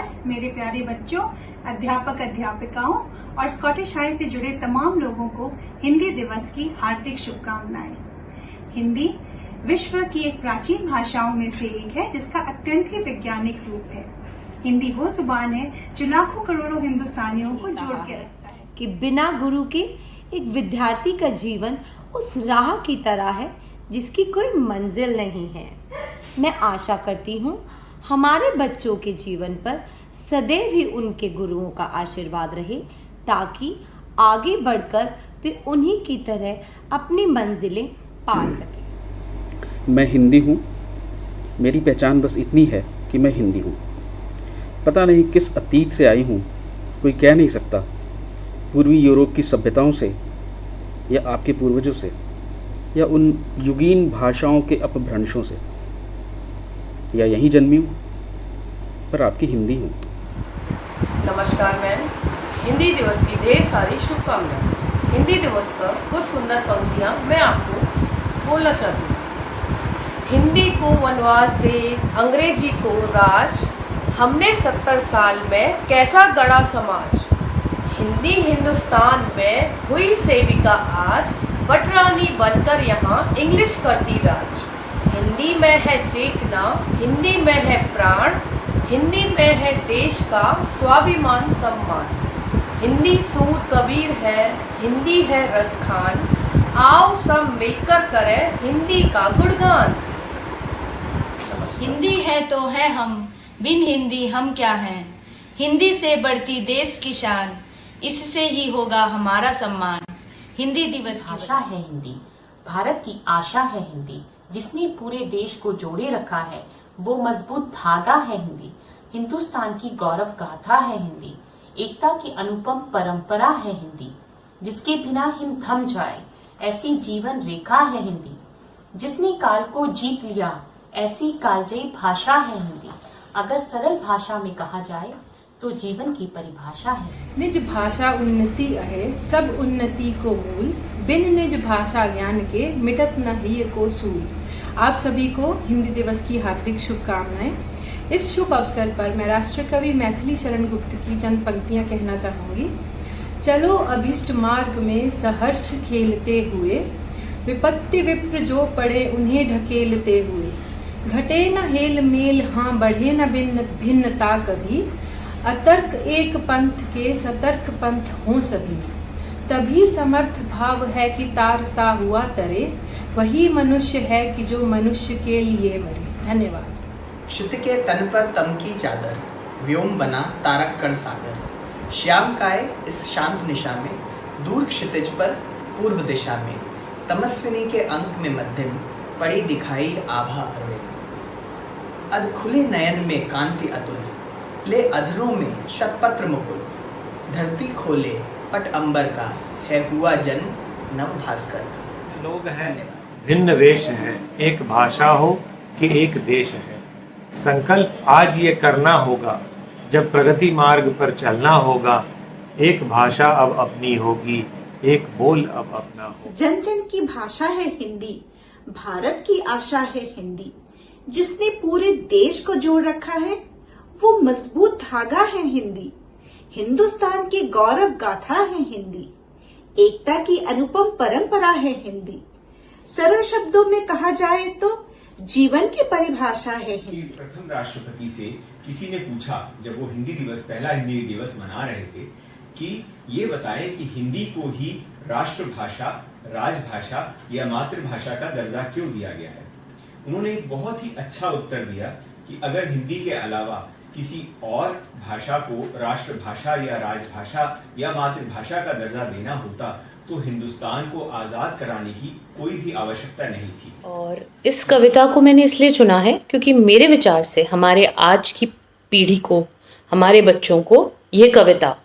नमस्कार मेरे प्यारे बच्चों, अध्यापक अध्यापिकाओं और स्कॉटिश हाई से जुड़े तमाम लोगों को हिंदी दिवस की हार्दिक शुभकामनाएं। हिंदी विश्व की एक प्राचीन भाषाओं में से एक है जिसका अत्यंत ही वैज्ञानिक रूप है। हिंदी वो जुबान है जो लाखों करोड़ों हिंदुस्तानियों को जोड़ के रखता है कि बिना गुरु के एक विद्यार्थी का जीवन उस राह की तरह है जिसकी कोई मंजिल नहीं है। मैं आशा करती हूँ हमारे बच्चों के जीवन पर सदैव ही उनके गुरुओं का आशीर्वाद रहे ताकि आगे बढ़कर वे उन्हीं की तरह अपनी मंजिलें पा सकें। मैं हिंदी हूँ। मेरी पहचान बस इतनी है कि मैं हिंदी हूँ। पता नहीं किस अतीत से आई हूँ, कोई कह नहीं सकता। पूर्वी यूरोप की सभ्यताओं से या आपके पूर्वजों से या उन युगीन भाषाओं के अपभ्रंशों से, या यहीं जन्मी हूँ पर आपकी हिंदी हूँ। नमस्कार मैम, हिंदी दिवस की ढेर सारी शुभकामनाएं। हिंदी दिवस पर कुछ सुंदर पंक्तियाँ मैं आपको बोलना चाहती हूँ। हिंदी को वनवास दे अंग्रेजी को राज, हमने 70 साल में कैसा गढ़ा समाज। हिंदी हिंदुस्तान में हुई सेविका आज, बटरानी बनकर यहाँ इंग्लिश करती राज। हिंदी में है चेतना, हिंदी में है प्राण, हिंदी में है देश का स्वाभिमान सम्मान। हिंदी सूर कबीर है, हिंदी है रसखान, आओ सब मिलकर करें हिंदी का गुणगान। हिंदी है तो है हम, बिन हिंदी हम क्या हैं। हिंदी से बढ़ती देश की शान, इससे ही होगा हमारा सम्मान। हिंदी दिवस की भाषा है हिंदी, भारत की आशा है हिंदी, जिसने पूरे देश को जोड़े रखा है वो मजबूत धागा है हिंदी। हिंदुस्तान की गौरव गाथा है हिंदी, एकता की अनुपम परंपरा है हिंदी, जिसके बिना हिंद थम जाए ऐसी जीवन रेखा है हिंदी। जिसने काल को जीत लिया ऐसी कालजयी भाषा है हिंदी। अगर सरल भाषा में कहा जाए तो जीवन की परिभाषा है। निज भाषा उन्नति अहे, सब उन्नति को मूल, बिन निज भाषा ज्ञान के मिटत न हिय को सूल। आप सभी को हिंदी दिवस की हार्दिक शुभकामनाएं। इस शुभ अवसर पर मैं राष्ट्रकवि मैथिली शरण गुप्त की चंद पंक्तियां कहना चाहूंगी। चलो अभिष्ट मार्ग में सहर्ष खेलते हुए, विपत्ति विप्र जो पड़े उन्हें ढकेलते हुए। घटे न हेल मेल हाँ बढ़े न भिन्नता कभी, अतर्क एक पंथ के सतर्क पंथ हों सभी। तभी समर्थ भाव है कि तारता हुआ तरे, वही मनुष्य है कि जो मनुष्य के लिए मरे। धन्यवाद। क्षिति के तन पर तम की चादर, व्योम बना तारक कण सागर। श्याम काय इस शांत निशा में, दूर क्षितिज पर पूर्व दिशा में। तमस्विनी के अंक में मध्यम, पड़ी दिखाई आभा अरविंद। अध खुले नयन में कांति अतुल, ले अधरों में शतपत्र मुकुल। धरती खोले पट अंबर का, है हुआ जन्म नव भास्कर का। लोग हैं भिन्न वेश हैं, एक भाषा हो कि एक देश है। संकल्प आज ये करना होगा, जब प्रगति मार्ग पर चलना होगा। एक भाषा अब अपनी होगी, एक बोल अब अपना होगा। जन जन की भाषा है हिंदी, भारत की आशा है हिंदी, जिसने पूरे देश को जोड़ रखा है वो मजबूत धागा है हिंदी। हिंदुस्तान की गौरव गाथा है हिंदी, एकता की अनुपम परंपरा है हिंदी। सरल शब्दों में कहा जाए तो जीवन की परिभाषा है हिंदी। प्रथम राष्ट्रपति से किसी ने पूछा, जब वो हिंदी दिवस पहला हिंदी दिवस मना रहे थे, कि ये बताएं कि हिंदी को ही राष्ट्रभाषा, राजभाषा या मातृभाषा का दर्जा क्यों दिया गया है। उन्होंने एक बहुत ही अच्छा उत्तर दिया कि अगर हिंदी के अलावा किसी और भाषा को राष्ट्रभाषा या राजभाषा या मातृभाषा का दर्जा देना होता तो हिंदुस्तान को आजाद कराने की कोई भी आवश्यकता नहीं थी। और इस कविता को मैंने इसलिए चुना है क्योंकि मेरे विचार से हमारे आज की पीढ़ी को, हमारे बच्चों को ये कविता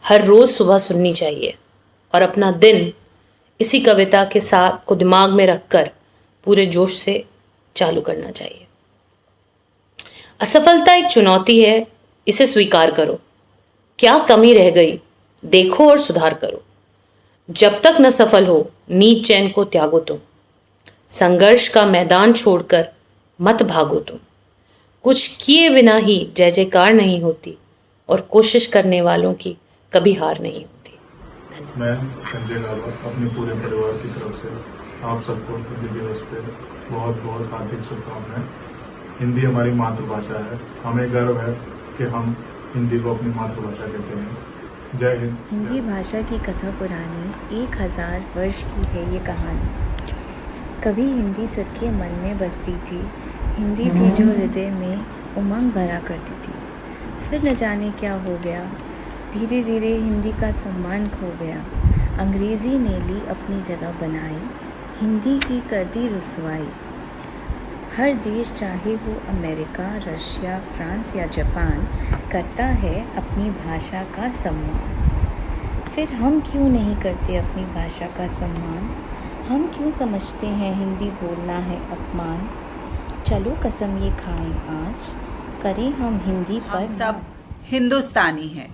हर रोज सुबह सुननी चाहिए और अपना दिन इसी कविता के साथ को दिमाग में रखकर पूरे जोश से चालू करना चाहिए। असफलता एक चुनौती है, इसे स्वीकार करो। क्या कमी रह गई देखो और सुधार करो। जब तक न सफल हो नींद चैन को त्यागो तुम। संघर्ष का मैदान छोड़कर मत भागो तुम। कुछ किए बिना ही जय जयकार नहीं होती और कोशिश करने वालों की कभी हार नहीं होती। मैं संजय रावत अपने पूरे परिवार की तरफ से आप सबको हिंदी दिवस पे बहुत बहुत हार्दिक शुभकामनाएं। हिंदी हमारी मातृभाषा है, हमें गर्व है कि हम हिंदी को अपनी मातृभाषा कहते हैं। जय हिंद। हिंदी भाषा की कथा पुरानी 1000 वर्ष की है ये कहानी। कभी हिंदी सबके मन में बसती थी, हिंदी थी जो हृदय में उमंग भरा करती थी। फिर न जाने क्या हो गया, धीरे धीरे हिंदी का सम्मान खो गया। अंग्रेज़ी ने ली अपनी जगह बनाई, हिंदी की कर दी रुसवाई। हर देश चाहे वो अमेरिका, रशिया, फ्रांस या जापान करता है अपनी भाषा का सम्मान। फिर हम क्यों नहीं करते अपनी भाषा का सम्मान? हम क्यों समझते हैं हिंदी बोलना है अपमान? चलो कसम ये खाएं आज, करें हम हिंदी पर। हम सब हिंदुस्तानी हैं,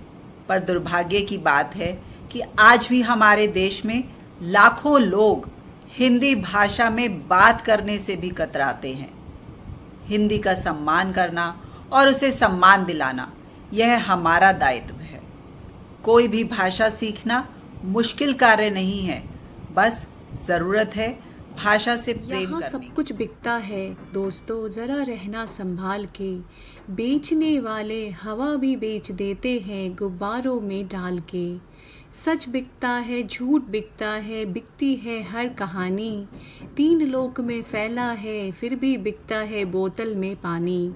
पर दुर्भाग्य की बात है कि आज भी हमारे देश में लाखों लोग हिंदी भाषा में बात करने से भी कतराते हैं। हिंदी का सम्मान करना और उसे सम्मान दिलाना यह हमारा दायित्व है। कोई भी भाषा सीखना मुश्किल कार्य नहीं है, बस जरूरत है भाषा से प्रेम करने। सब कुछ बिकता है दोस्तों, जरा रहना संभाल के। बेचने वाले हवा भी बेच देते हैं गुब्बारों में डाल के। सच बिकता है, झूठ बिकता है, बिकती है हर कहानी। 3 लोक में फैला है, फिर भी बिकता है बोतल में पानी।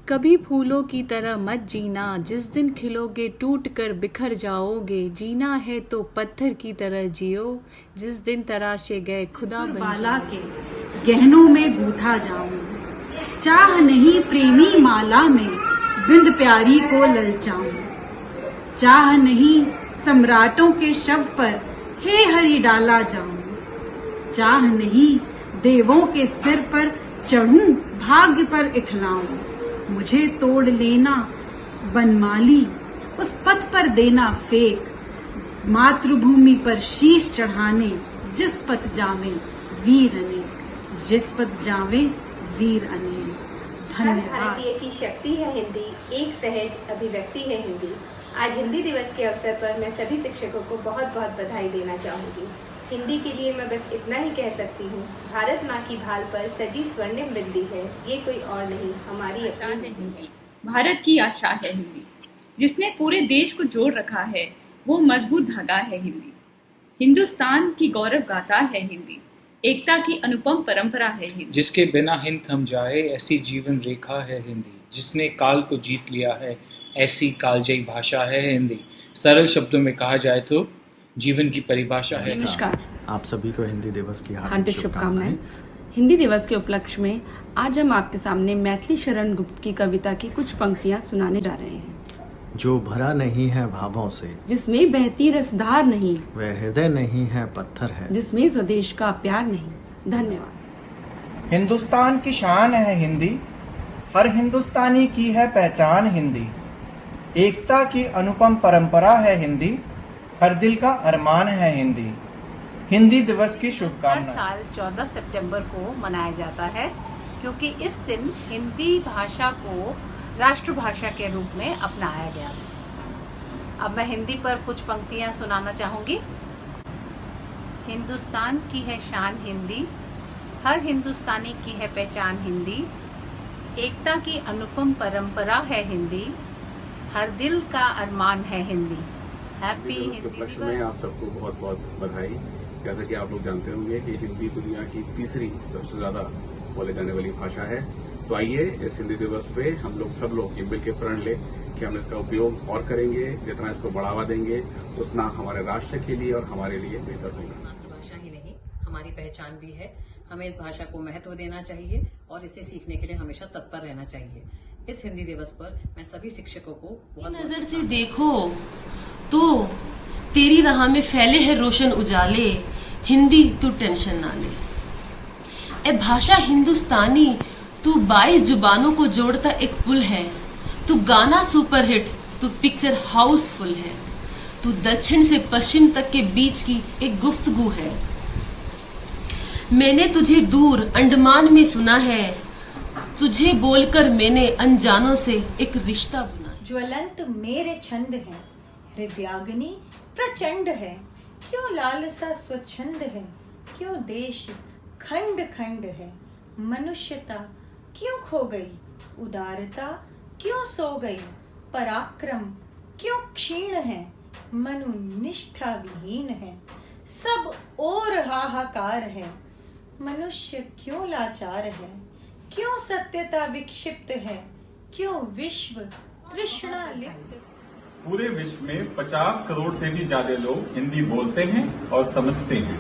कभी फूलों की तरह मत जीना, जिस दिन खिलोगे टूट कर बिखर जाओगे। जीना है तो पत्थर की तरह जियो, जिस दिन तराशे गए खुदा बन बाला के गहनों में गूथा जाऊं। चाह नहीं प्रेमी माला में बिंद प्यारी को ललचाऊं। चाह नहीं सम्राटों के शव पर हे हरि डाला जाऊं। चाह नहीं देवों के सिर पर चढ़ूं भाग्य पर इठलाऊं। मुझे तोड़ लेना बनमाली, उस पथ पर देना फेंक। मातृभूमि पर शीश चढ़ाने जिस पथ जावे वीर अनेक। जिस पथ जावे वीर अनेक। धन्यवाद। भारतीय की शक्ति है हिंदी, एक सहज अभिव्यक्ति है हिंदी। आज हिंदी दिवस के अवसर पर मैं सभी शिक्षकों को बहुत बहुत बधाई देना चाहूँगी। हिंदी के लिए मैं बस इतना ही कह सकती हूँ, भारत माँ की भाल पर सजी स्वर्णिम बिंदी है, ये कोई और नहीं हमारी आशा है हिंदी। भारत की आशा है हिंदी, जिसने पूरे देश को जोड़ रखा है, वो मजबूत धागा है हिंदी। हिंदुस्तान की गौरव गाथा है हिंदी, एकता की अनुपम परंपरा है हिंदी। जिसके बिना हिंद थम जाए ऐसी जीवन रेखा है हिंदी। जिसने काल को जीत लिया है ऐसी कालजयी भाषा है हिंदी। सरल शब्दों में कहा जाए तो जीवन की परिभाषा है। नमस्कार, आप सभी को हिंदी दिवस की हार्दिक शुभकामनाएं। हिंदी दिवस के उपलक्ष्य में आज हम आपके सामने मैथिली शरण गुप्त की कविता की कुछ पंक्तियां सुनाने जा रहे हैं। जो भरा नहीं है भावों से, जिसमें बहती रसधार नहीं, वह हृदय नहीं है पत्थर है, जिसमें स्वदेश का प्यार नहीं। धन्यवाद। हिंदुस्तान की शान है हिंदी, हर हिंदुस्तानी की है पहचान हिंदी। एकता की अनुपम परंपरा है हिंदी, हर दिल का अरमान है हिंदी। हिंदी दिवस की शुभकामनाएं। हर साल 14 सितंबर को मनाया जाता है, क्योंकि इस दिन हिंदी भाषा को राष्ट्रभाषा के रूप में अपनाया गया था। अब मैं हिंदी पर कुछ पंक्तियां सुनाना चाहूंगी। हिंदुस्तान की है शान हिंदी, हर हिंदुस्तानी की है पहचान हिंदी। एकता की अनुपम परंपरा है हिंदी, हर दिल का अरमान है हिंदी। हैप्पी हिंदी दिवस में आप सबको बहुत बहुत बधाई। जैसा कि आप लोग जानते होंगे कि हिंदी दुनिया की तीसरी सबसे ज्यादा बोले जाने वाली भाषा है। तो आइए इस हिंदी दिवस पे हम लोग सब लोग ये मिलकर प्रण ले कि हम इसका उपयोग और करेंगे। जितना इसको बढ़ावा देंगे उतना हमारे राष्ट्र के लिए और हमारे लिए बेहतर होगा। मातृभाषा ही नहीं, हमारी पहचान भी है। हमें इस भाषा को महत्व देना चाहिए और इसे सीखने के लिए हमेशा तत्पर रहना चाहिए। इस हिंदी दिवस पर मैं सभी शिक्षकों को बहुत नजर से देखो तो तेरी राह में फैले हैं रोशन उजाले। हिंदी तू टेंशन ना ले। ए भाषा हिंदुस्तानी, तू 22 जुबानों को जोड़ता एक पुल है। तू गाना सुपरहिट, तू पिक्चर हाउसफुल है। तू दक्षिण से पश्चिम तक के बीच की एक गुफ्तगू है। मैंने तुझे दूर अंडमान में सुना है। तुझे बोलकर मैंने अनजानों से एक रिश्ता बनाया। ज्वलंत मेरे छंद है, हृदयाग्नि प्रचंड है। क्यों लालसा स्वच्छंद है, क्यों देश खंड खंड है। मनुष्यता क्यों खो गई, उदारता क्यों सो गई। पराक्रम क्यों क्षीण है, मनु निष्ठा विहीन है। सब और हाहाकार है, मनुष्य क्यों लाचार है। क्यों सत्यता विक्षिप्त है, क्यों विश्व तृष्णा लिप्त। पूरे विश्व में 50 करोड़ से भी ज्यादा लोग हिंदी बोलते हैं और समझते हैं।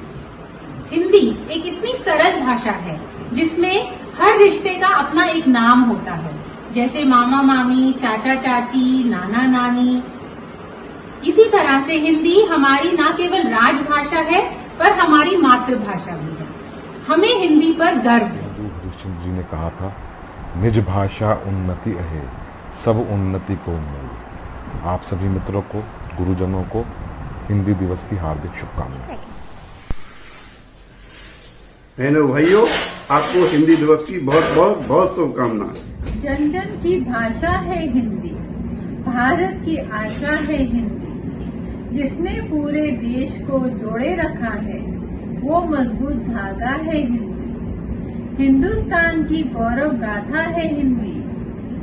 हिंदी एक इतनी सरल भाषा है जिसमें हर रिश्ते का अपना एक नाम होता है, जैसे मामा मामी, चाचा चाची, नाना नानी। इसी तरह से हिंदी हमारी न केवल राजभाषा है पर हमारी मातृभाषा भी है। हमें हिंदी पर गर्व है। हरिश्चंद्र जी ने कहा था, निज भाषा उन्नति है, सब उन्नति को मूल। आप सभी मित्रों को, गुरुजनों को हिंदी दिवस की हार्दिक शुभकामनाएं। बहनों भाइयों, आपको हिंदी दिवस की बहुत बहुत बहुत शुभकामनाएं। जन जन की भाषा है हिंदी, भारत की आशा है हिंदी। जिसने पूरे देश को जोड़े रखा है वो मजबूत धागा है हिंदी। हिंदुस्तान की गौरव गाथा है हिंदी,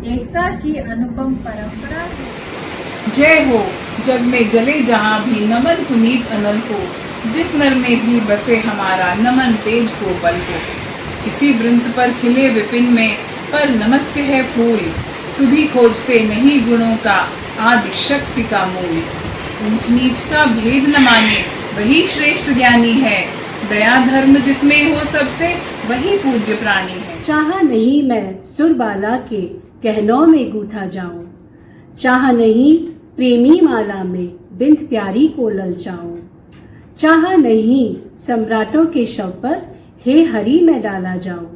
एकता की अनुपम परंपरा है। जय हो जग में जले जहाँ भी नमन पुनीत अनल को। जिस नर में भी बसे हमारा नमन तेज को बल को। किसी वृंत पर खिले विपिन में पर नमस्य है फूल। सुधि खोजते नहीं गुणों का आदि शक्ति का मूल। ऊंच नीच का भेद न माने वही श्रेष्ठ ज्ञानी है। दया धर्म जिसमें हो सबसे वही पूज्य प्राणी है। चाहा नहीं मैं सुरबाला के कहनों में गूथा जाऊं। चाहा नहीं प्रेमी माला में बिंद प्यारी को ललचाऊं। चाहा नहीं सम्राटों के शव पर हे हरि में डाला जाऊं।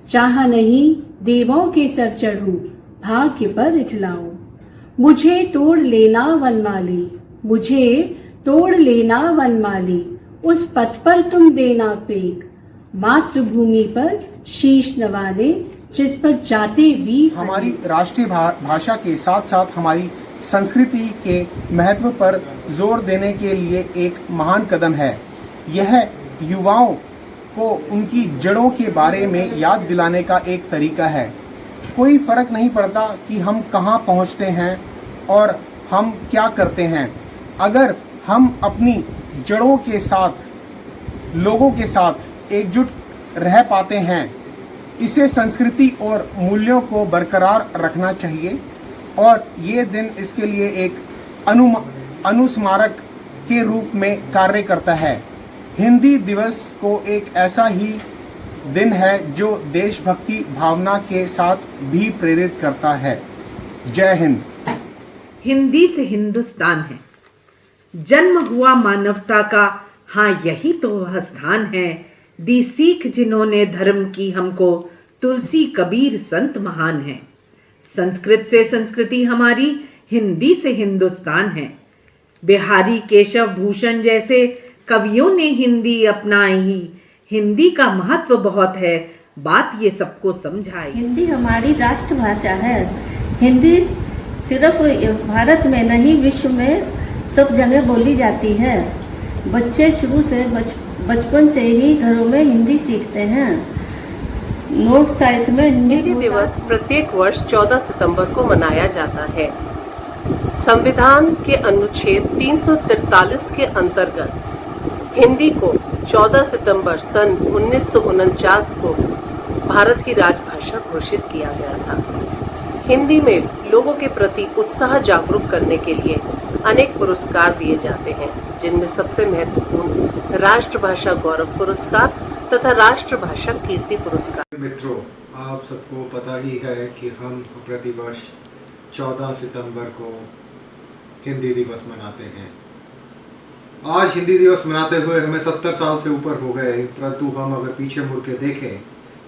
चाहा नहीं देवों के सर चढ़ूं भाग्य पर इठलाऊं। मुझे तोड़ लेना वनमाली, मुझे तोड़ लेना वनमाली। उस पथ पर तुम देना फेंक, मातृभूमि पर शीश नवाने जिस पर जाते वीर। हमारी राष्ट्रीय भाषा के साथ साथ हमारी संस्कृति के महत्व पर जोर देने के लिए एक महान कदम है। यह युवाओं को उनकी जड़ों के बारे में याद दिलाने का एक तरीका है। कोई फर्क नहीं पड़ता कि हम कहाँ पहुँचते हैं और हम क्या करते हैं, अगर हम अपनी जड़ों के साथ, लोगों के साथ एकजुट रह पाते हैं। इसे संस्कृति और मूल्यों को बरकरार रखना चाहिए और ये दिन इसके लिए एक अनुस्मारक के रूप में कार्य करता है। हिंदी दिवस को एक ऐसा ही दिन है जो देशभक्ति भावना के साथ भी प्रेरित करता है। जय हिंद। हिंदी से हिंदुस्तान है, जन्म हुआ मानवता का, हाँ यही तो वह स्थान है। दी सीख जिन्होंने धर्म की हमको, तुलसी कबीर संत महान है। संस्कृत से संस्कृति हमारी, हिंदी से हिंदुस्तान है। बिहारी केशव भूषण जैसे कवियों ने हिंदी अपनाई। हिंदी का महत्व बहुत है, बात ये सबको समझाई। हिंदी हमारी राष्ट्रभाषा है। हिंदी सिर्फ भारत में नहीं, विश्व में सब जगह बोली जाती है। बच्चे शुरू से बचपन से ही घरों में हिंदी सीखते हैं। नोट साहित्य में हिंदी दिवस प्रत्येक वर्ष 14 सितंबर को मनाया जाता है। संविधान के अनुच्छेद 343 के अंतर्गत हिंदी को 14 सितंबर सन 1949 को भारत की राजभाषा घोषित किया गया था। हिंदी में लोगों के प्रति उत्साह जागरूक करने के लिए अनेक पुरस्कार दिए जाते हैं, जिनमें सबसे महत्वपूर्ण राष्ट्रभाषा गौरव पुरस्कार तथा राष्ट्रभाषा कीर्ति पुरस्कार। मित्रों, आप सबको पता ही है कि हम प्रतिवर्ष 14 सितंबर को हिंदी दिवस मनाते हैं। आज हिंदी दिवस मनाते हुए हमें 70 साल से ऊपर हो गए, परंतु हम अगर पीछे मुड़ के देखें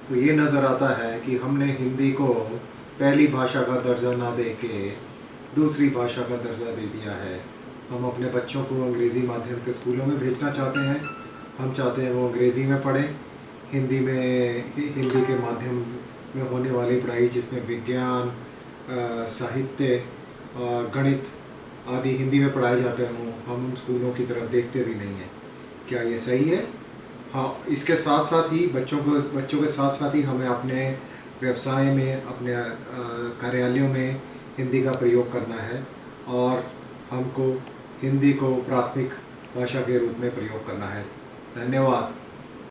तो ये नज़र आता है कि हमने हिंदी को पहली भाषा का दर्जा ना दे के दूसरी भाषा का दर्जा दे दिया है। हम अपने बच्चों को अंग्रेज़ी माध्यम के स्कूलों में भेजना चाहते हैं। हम चाहते हैं वो अंग्रेज़ी में पढ़ें, हिंदी के माध्यम में होने वाली पढ़ाई जिसमें विज्ञान, साहित्य और गणित आदि हिंदी में पढ़ाए जाते हों, हम उन स्कूलों की तरफ देखते भी नहीं हैं। क्या ये सही है? हाँ, इसके साथ साथ ही बच्चों के साथ साथ ही हमें अपने व्यवसाय में, अपने कार्यालयों में हिंदी का प्रयोग करना है और हमको हिंदी को प्राथमिक भाषा के रूप में प्रयोग करना है। धन्यवाद।